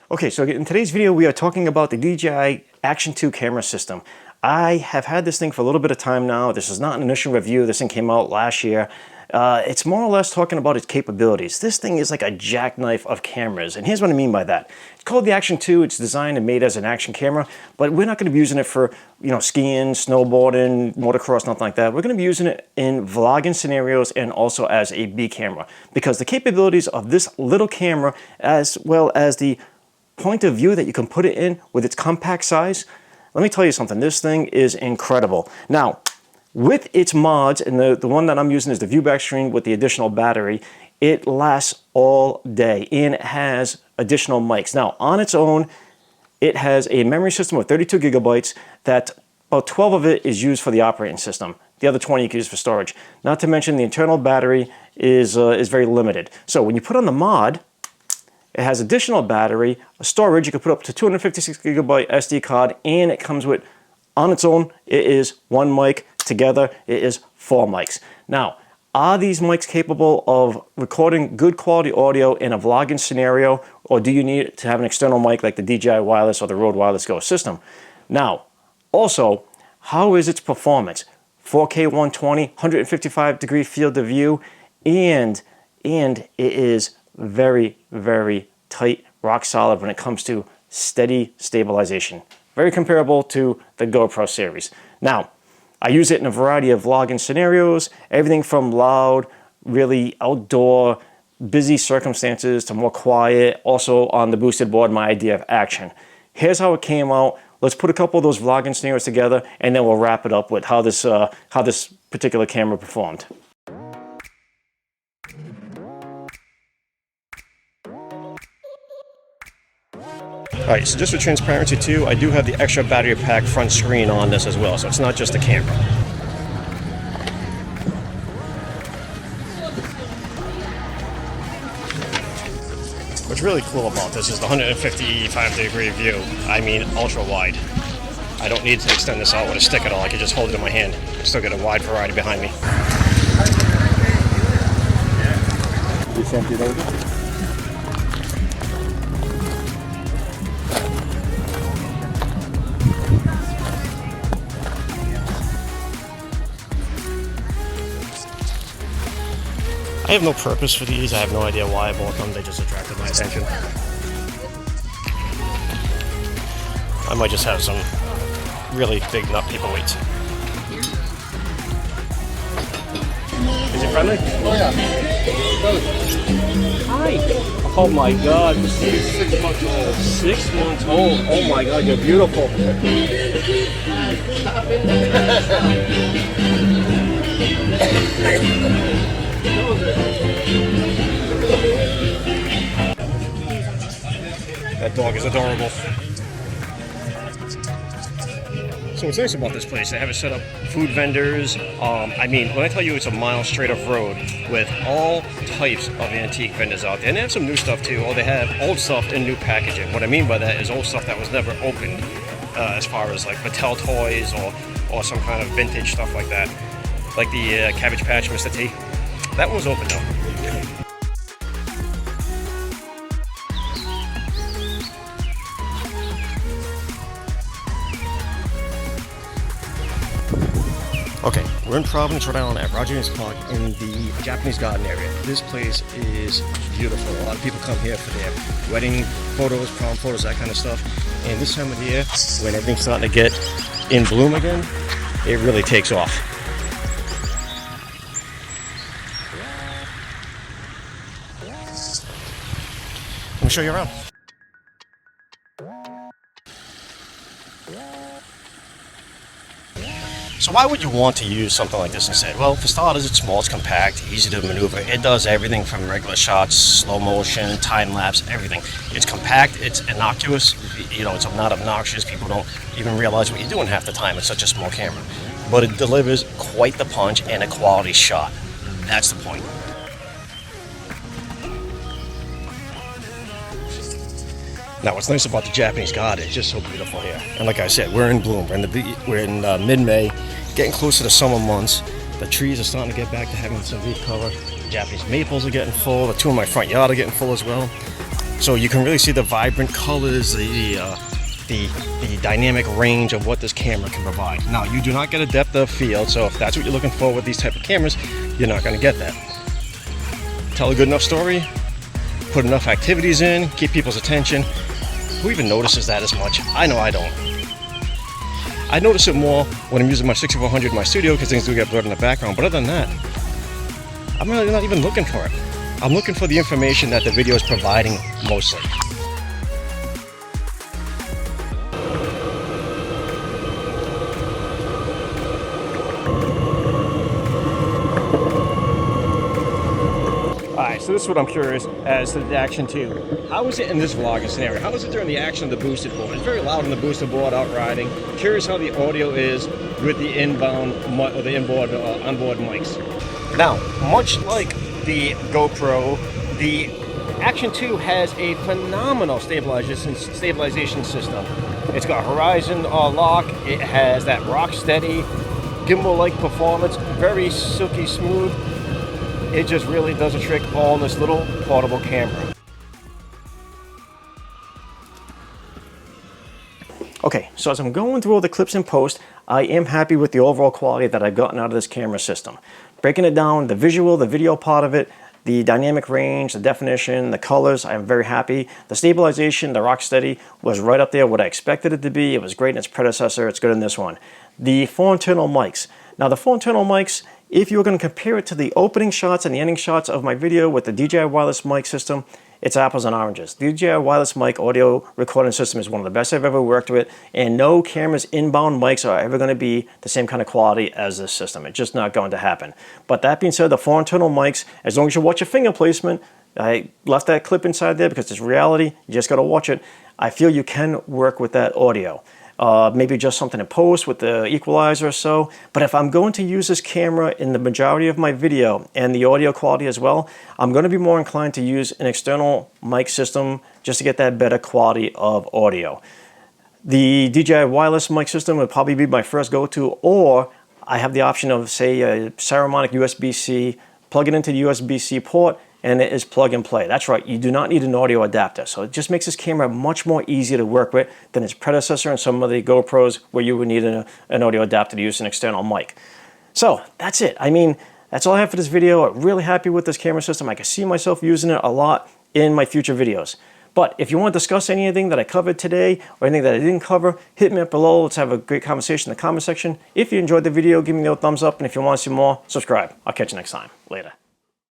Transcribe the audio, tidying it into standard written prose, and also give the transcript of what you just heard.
Okay, so in today's video, we are talking about the DJI Action 2 camera system. I have had this thing for a little bit of time now. This is not an initial review. This thing came out last year. It's more or less talking about its capabilities. This thing is like a jackknife of cameras, and here's what I mean by that. It's called the Action 2. It's designed and made as an action camera, but we're not going to be using it for, skiing, snowboarding, motocross, nothing like that. We're going to be using it in vlogging scenarios and also as a B camera, because the capabilities of this little camera, as well as the point of view that you can put it in with its compact size, let me tell you something, this thing is incredible. Now, with its mods, and the one that I'm using is the viewback screen with the additional battery, it lasts all day and it has additional mics. Now, on its own, it has a memory system of 32 gigabytes that about 12 of it is used for the operating system. The other 20 you can use for storage. Not to mention the internal battery is very limited. So when you put on the mod, it has additional battery, storage. You can put up to 256 gigabyte SD card, and it comes with, on its own, it is one mic. Together, it is 4 mics. Now, are these mics capable of recording good quality audio in a vlogging scenario, or do you need to have an external mic like the DJI Wireless or the Rode Wireless Go system? Now, also, how is its performance? 4K 120, 155 degree field of view, and it is very, very tight, rock solid when it comes to steady stabilization. Very comparable to the GoPro series. Now, I use it in a variety of vlogging scenarios, everything from loud, really outdoor, busy circumstances to more quiet, also on the boosted board, my idea of action. Here's how it came out. Let's put a couple of those vlogging scenarios together, and then we'll wrap it up with how this particular camera performed. Alright, so just for transparency too, I do have the extra battery pack front screen on this as well, so it's not just the camera. What's really cool about this is the 155 degree view. I mean, ultra wide. I don't need to extend this out with a stick at all. I can just hold it in my hand. Still get a wide variety behind me. Just empty it over. I have no purpose for these. I have no idea why I bought them. They just attracted my attention. I might just have some really big nut paperweights. Is it friendly? Oh yeah. Hi. Oh my God. 6 months old. 6 months old. Oh my God, you're beautiful. That dog is adorable. So what's nice about this place, they have it set up food vendors. I mean, when I tell you it's a mile straight of road with all types of antique vendors out there, and they have some new stuff too, or they have old stuff in new packaging. What I mean by that is old stuff that was never opened, as far as like Mattel toys or some kind of vintage stuff like that. Like the Cabbage Patch Mr. T. That one's open though. Okay, we're in Providence, Rhode Island at Roger James Park in the Japanese garden area. This place is beautiful. A lot of people come here for their wedding photos, prom photos, that kind of stuff. And this time of the year, when everything's starting to get in bloom again, it really takes off. Let me show you around. So why would you want to use something like this instead? Well, for starters, it's small, it's compact, easy to maneuver. It does everything from regular shots, slow motion, time lapse, everything. It's compact, it's innocuous, it's not obnoxious. People don't even realize what you're doing half the time. It's such a small camera. But it delivers quite the punch and a quality shot. That's the point. Now, what's nice about the Japanese garden, it's just so beautiful here. And like I said, we're in bloom. We're in mid-May, getting close to the summer months. The trees are starting to get back to having some leaf cover. The Japanese maples are getting full. The two in my front yard are getting full as well. So you can really see the vibrant colors, the dynamic range of what this camera can provide. Now, you do not get a depth of field, so if that's what you're looking for with these type of cameras, you're not going to get that. Tell a good enough story, put enough activities in, keep people's attention. Who even notices that as much? I know I don't. I notice it more when I'm using my 6400 in my studio because things do get blurred in the background, but other than that, I'm really not even looking for it. I'm looking for the information that the video is providing mostly. Alright, so this is what I'm curious as to the Action 2. How is it in this vlogging scenario? How is it during the action of the boosted board? It's very loud on the boosted board out riding. Curious how the audio is with the inbound or the onboard mics. Now, much like the GoPro, the Action 2 has a phenomenal stabilization system. It's got horizon lock, it has that rock steady, gimbal-like performance, very silky smooth. It just really does a trick on this little portable camera. Okay, so as I'm going through all the clips in post, I am happy with the overall quality that I've gotten out of this camera system. Breaking it down, the visual, the video part of it, the dynamic range, the definition, the colors, I'm very happy. The stabilization, the rock steady was right up there what I expected it to be. It was great in its predecessor, it's good in this one. The 4 internal mics. Now the 4 internal mics, if you're going to compare it to the opening shots and the ending shots of my video with the DJI wireless mic system, it's apples and oranges. The DJI wireless mic audio recording system is one of the best I've ever worked with, and no camera's inbound mics are ever going to be the same kind of quality as this system. It's just not going to happen. But that being said, the 4 internal mics, as long as you watch your finger placement, I left that clip inside there because it's reality, you just got to watch it. I feel you can work with that audio. Maybe just something in post with the equalizer or so. But if I'm going to use this camera in the majority of my video and the audio quality as well, I'm going to be more inclined to use an external mic system just to get that better quality of audio. The DJI wireless mic system would probably be my first go-to, or I have the option of, say, a Saramonic USB-C, plug it into the USB-C port, and it is plug and play. That's right, you do not need an audio adapter. So it just makes this camera much more easier to work with than its predecessor and some of the GoPros where you would need an audio adapter to use an external mic. So that's it. I mean, that's all I have for this video. I'm really happy with this camera system. I can see myself using it a lot in my future videos. But if you want to discuss anything that I covered today or anything that I didn't cover, hit me up below. Let's have a great conversation in the comment section. If you enjoyed the video, give me a thumbs up. And if you want to see more, subscribe. I'll catch you next time. Later.